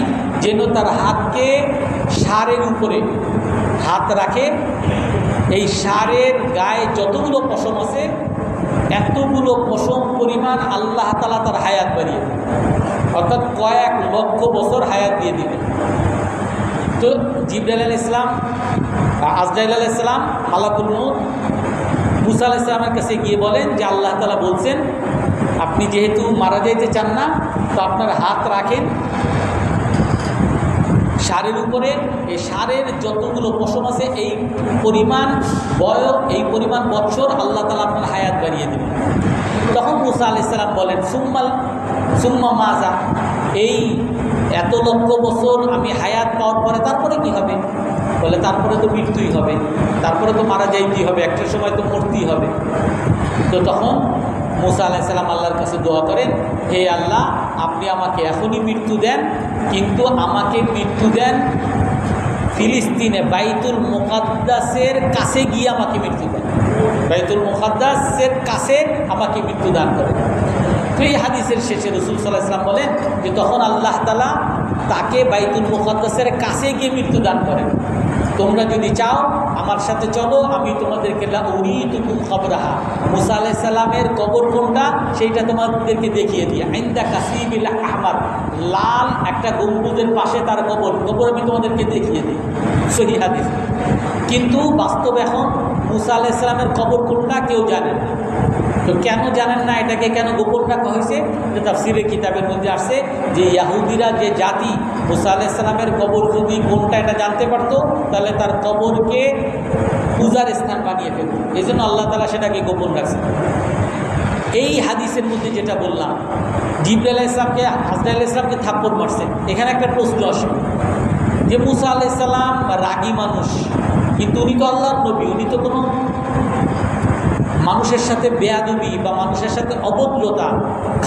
যেন তার হাতকে ষাঁড়ের উপরে হাত রাখে, এই ষাঁড়ের গায়ে যতগুলো পশম আছে এতগুলো পশম পরিমাণ আল্লাহ তাআলা তার হায়াত বাড়িয়ে, অর্থাৎ কয়েক লক্ষ বছর হায়াত দিয়ে দিবেন। তো জিবরাইল আলাইহিস সালাম, আজরাইল আলাইহিস সালাম, মালাকুল মউত মুসা আলাইহিস সালামের কাছে গিয়ে বলেন যে আল্লাহ তাআলা বলছেন আপনি যেহেতু মারা যাইতে চান না, তো আপনার হাত রাখেন ষাঁড়ের উপরে, এই ষাঁড়ের যতগুলো পশম আছে এই পরিমাণ বয়স, এই পরিমাণ বছর আল্লাহ তাআলা আপনার হায়াত বাড়িয়ে দেবেন। তখন মুসা আলাইহিস সালাম বলেন সুম্মা মাজা, এই এত লক্ষ বছর আমি হায়াত পাওয়ার পরে তারপরে কি হবে? বলে তারপরে তো মৃত্যুই হবে, তারপরে তো মারা যাইতেই হবে, একটা সময় তো মরতেই হবে। তো তখন মুসা আলাইহিস সালাম আল্লাহর কাছে দোয়া করেন, হে আল্লাহ, আপনি আমাকে এখনই মৃত্যু দেন, কিন্তু আমাকে মৃত্যু দেন ফিলিস্তিনে বাইতুল মুকাদ্দাসের কাছে গিয়ে আমাকে মৃত্যু দেন, বাইতুল মুকাদ্দাসের কাছে আমাকে মৃত্যু দান করেন। তো এই হাদিসের শেষে রাসূল সাল্লাল্লাহু আলাইহি ওয়াসাল্লাম বলেন যে তখন আল্লাহ তাআলা তাকে বাইতুল মুকাদ্দাসের কাছে গিয়ে মৃত্যু দান করেন, তোমরা যদি চাও আমার সাথে চলো, আমি তোমাদেরকে লাউরিতুকুম কবরাহা, মুসা আলাইহিস সালামের কবর কোনটা সেইটা তোমাদেরকে দেখিয়ে দিই, ইনদা কাসিবিল আহমার, লাল একটা গম্বুজের পাশে তার কবর আমি তোমাদেরকে দেখিয়ে দিই। সহিহ হাদিস। কিন্তু বাস্তবে এখন মুসা আলাইহিস সালামের কবর কোনটা কেউ জানে না। তো কেন জানেন না, এটাকে কেন গোপন রাখা হয়েছে? যে তাফসীরের কিতাবের মধ্যে আসছে যে ইহুদিরা যে জাতি, মুসা আলাইহিস সালামের কবর যদি কোনটা এটা জানতে পারতো তাহলে তার কবরকে পূজার স্থান বানিয়ে ফেলত, এই জন্য আল্লাহ তাআলা সেটাকে গোপন রাখছে। এই হাদিসের মধ্যে যেটা বললাম, জিবরাইল আলাইহিস সালামকে আজরাইল আলাইহিস সালামকে থাপ্পড় মারছে, এখানে একটা প্রশ্ন আসে যে মুসা আলাইহিস সালাম রাগী মানুষ, কিন্তু উনি তো আল্লাহর নবী, উনি তো কোনো মানুষের সাথে বেয়াদবি বা মানুষের সাথে অভদ্রতা,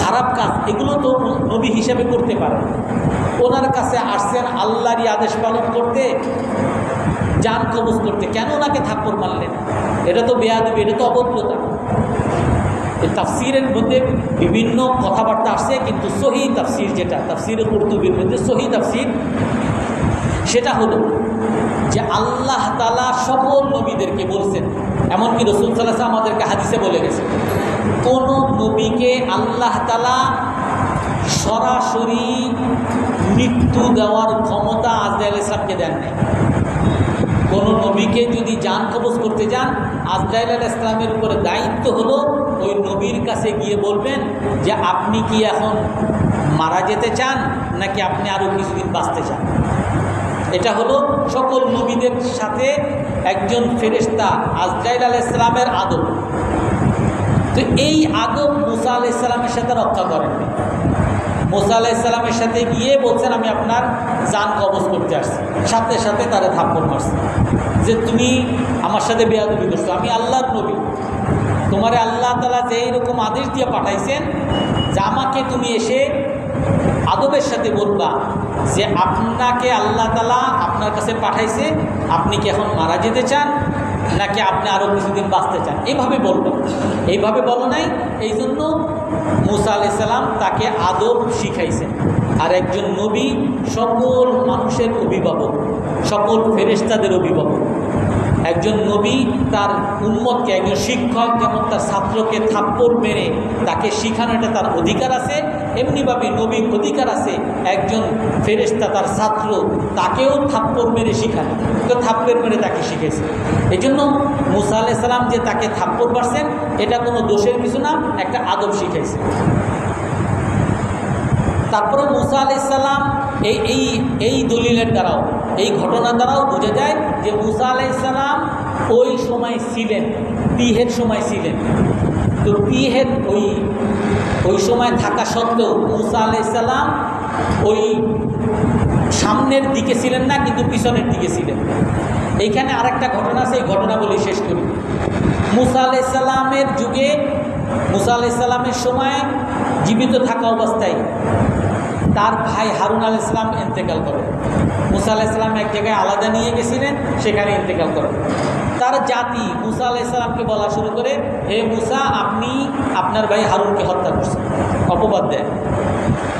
খারাপ কাজ এগুলো তো নবী হিসেবে করতে পারে। ওনার কাছে আসছেন আল্লাহরই আদেশ পালন করতে, জান কবজ করতে, কেন ওনাকে থাপ্পড় মারলেন? এটা তো বেয়াদবি, এটা তো অভদ্রতা। এই তাফসীরের মধ্যে বিভিন্ন কথাবার্তা আসছে, কিন্তু সহিহ তাফসীর যেটা, তাফসীরে কুরতুবীর মধ্যে সহিহ তাফসীর সেটা হলো যে আল্লাহ তাআলা সকল নবীদেরকে বলছেন, এমনকি রাসূল সাল্লাল্লাহু আলাইহি ওয়াসাল্লাম আমাদেরকে হাদিসে বলে গেছেন, কোন নবীকে আল্লাহ তাআলা সরাসরি মৃত্যু দেওয়ার ক্ষমতা আজরাইল আলাইহিস সালামকে দেন নাই। কোন নবীকে যদি জান কবজ করতে যান, আজরাইল আলাইহিস সালামের উপরে দায়িত্ব হলো ওই নবীর কাছে গিয়ে বলবেন যে আপনি কি এখন মারা যেতে চান নাকি আপনি আরও কিছুদিন বাঁচতে চান। এটা হলো সকল নবীদের সাথে একজন ফেরেশতা আজরাইল আলাইহিস সালামের আদব। তো এই আদব মুসা আলাইহিস সালামের সাথে রক্ষা করেন। মুসা আলাইহিস সালামের সাথে গিয়ে বলছেন আমি আপনার জান কবজ করতে আসছি, সাথে সাথে তারা থাপ্পড় মারছে যে তুমি আমার সাথে বেয়াদবি করছো, আমি আল্লাহর নবী, তোমারে আল্লাহ তাআলা যে এইরকম আদেশ দিয়ে পাঠাইছেন যে আমাকে তুমি এসে আদবের সাথে বলবা যে আপনাকে আল্লাহ তাআলা আপনার কাছে পাঠাইছে, আপনি কি এখন মারা যেতে চান নাকি আপনি আরও কিছুদিন বাঁচতে চান, এইভাবে বলবেন। এইভাবে বলো নাই, এই জন্য মুসা আলাইহিস সালাম তাকে আদব শিখাইছেন। আর একজন নবী সকল মানুষের অভিভাবক, সকল ফেরেশতাদের অভিভাবক। একজন নবী তার উম্মতকে, একজন শিক্ষক যেমন তার ছাত্রকে থাপ্পড় মেরে তাকে শিখানো এটা তার অধিকার আছে, এমনিভাবে নবীর অধিকার আছে একজন ফেরেশতা তার ছাত্র তাকেও থাপ্পড় মেরে শিখানো, তো থাপ্পড় মেরে তাকে শিখেছে। এই জন্য মুসা আলাইহিস সালাম যে তাকে থাপ্পড় মারছেন এটা কোনো দোষের কিছু না, একটা আদব শিখাইছে। তারপরে মুসা আলাইহিস সালাম এই দলিলের দ্বারাও, এই ঘটনার দ্বারাও বোঝা যায় যে মুসা আলাইহিস সালাম ওই সময় ছিলেন, পিহের সময় ছিলেন। তো পিহের ওই সময় থাকা সত্ত্বেও মুসা আলাইহিস সালাম ওই সামনের দিকে ছিলেন না, কিন্তু পিছনের দিকে ছিলেন। এইখানে আরেকটা ঘটনা আছে, এই ঘটনা বলে শেষ করি। মুসা আলাইহিস সালামের যুগে, মুসা আলাইহিস সালামের সময় জীবিত থাকা অবস্থায় তার ভাই হারুন আলাইহিস সালাম ইন্তেকাল করেন। মুসা আলাইহিস সালাম এক জায়গায় আলাদা নিয়ে গেছিলেন, সেখানে ইন্তেকাল করেন। তার জাতি মুসা আলাইহিস সালামকে বলা শুরু করে, হে মুসা, আপনি আপনার ভাই হারুনকে হত্যা করছেন, অপবাদ দেয়।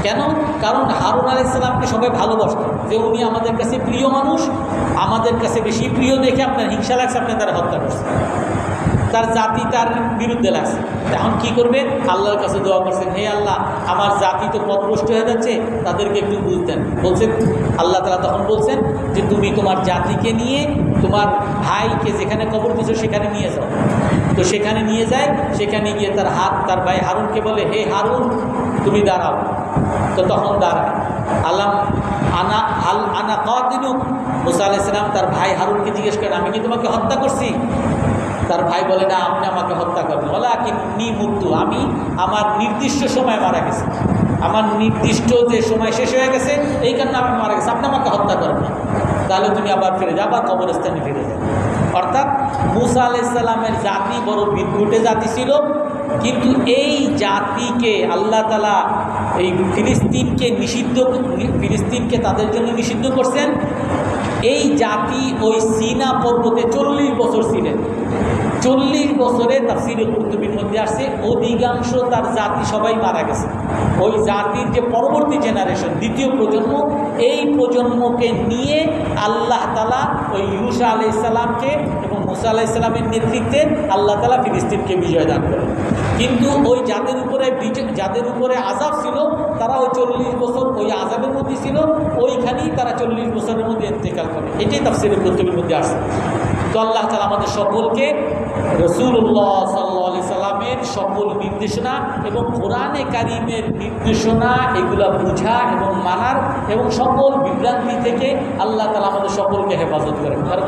কেন? কারণ হারুন আলাইহিস সালামকে সবাই ভালোবাসত, যে উনি আমাদের কাছে প্রিয় মানুষ, আমাদের কাছে বেশি প্রিয় দেখে আপনার হিংসা লাগছে, আপনি তারা হত্যা করছেন। তার জাতি তার বিরুদ্ধে লাগছে। এখন কি করবে? আল্লাহর কাছে দোয়া করছেন, হে আল্লাহ, আমার জাতি তো পথভ্রষ্ট হয়ে যাচ্ছে, তাদেরকে একটু বুঝতেন। বলছেন আল্লাহ তাআলা তখন বলছেন যে তুমি তোমার জাতিকে নিয়ে তোমার ভাইকে যেখানে কবর দিয়েছো সেখানে নিয়ে যাও। তো সেখানে নিয়ে যায়, সেখানে গিয়ে তার ভাই হারুনকে বলে, হে হারুন, তুমি দাঁড়াও। তো তখন দাঁড়ায়। আনা কাতিলুক। মুসা আলাইহিস সালাম তার ভাই হারুনকে জিজ্ঞেস করেন, আমি কি তোমাকে হত্যা করছি? তার ভাই বলে, না, আপনি আমাকে হত্যা করবেন। বলে, নি মৃত্যু, আমি আমার নির্দিষ্ট সময় মারা গেছি, আমার নির্দিষ্ট যে সময় শেষ হয়ে গেছে এই কারণে আমি মারা গেছি, আপনি আমাকে হত্যা করবেন না। তাহলে তুমি আবার ফিরে যাও, আবার কবরস্থানে ফিরে যাও। অর্থাৎ মুসা আলাইহিস সালামের জাতি বড় বিদ্রুটে জাতি ছিল, কিন্তু এই জাতিকে আল্লাহ তাআলা এই ফিলিস্তিনকে তাদের জন্য নিষিদ্ধ করছেন। এই জাতি ওই সিনা পর্বতে 40 বছর ছিলেন। 40 বছরে তাফসীরে কুরতুবীর মধ্যে আসছে অধিকাংশ তার জাতি সবাই মারা গেছে। ওই জাতির যে পরবর্তী জেনারেশন, দ্বিতীয় প্রজন্ম, এই প্রজন্মকে নিয়ে আল্লাহ তাআলা ওই ইউসা আলাইহিস সালামকে এবং মুসা আলাইহিস সালামের নেতৃত্বে আল্লাহ তাআলা ফিলিস্তিনকে বিজয় দান করেন। কিন্তু ওই যাদের উপরে আযাব ছিল, তারা ওই 40 বছর ওই আযাবের মধ্যে ছিল, ওইখানেই তারা 40 বছরের মধ্যে ইন্তেকাল করে। এটাই তাফসীরে কুরতুবীর মধ্যে আসছে। তো আল্লাহ তাআলা আমাদের সকলকে রাসূলুল্লাহ সাল্লাল্লাহু আলাইহি সাল্লামের সকল নির্দেশনা এবং কোরআনে কারীমের নির্দেশনা এগুলা বোঝা এবং মানার এবং সকল বিভ্রান্তি থেকে আল্লাহ তাআলা আমাদের সকলকে হেফাজত করেন। কারো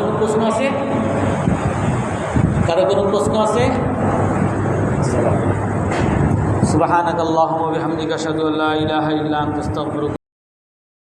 কোনো প্রশ্ন আছে? সুবহানাকাল্লাহুম্মা ওয়া বিহামদিকা আশহাদু আল্লা ইলাহা ইল্লা আনতা আস্তাগফিরুকা।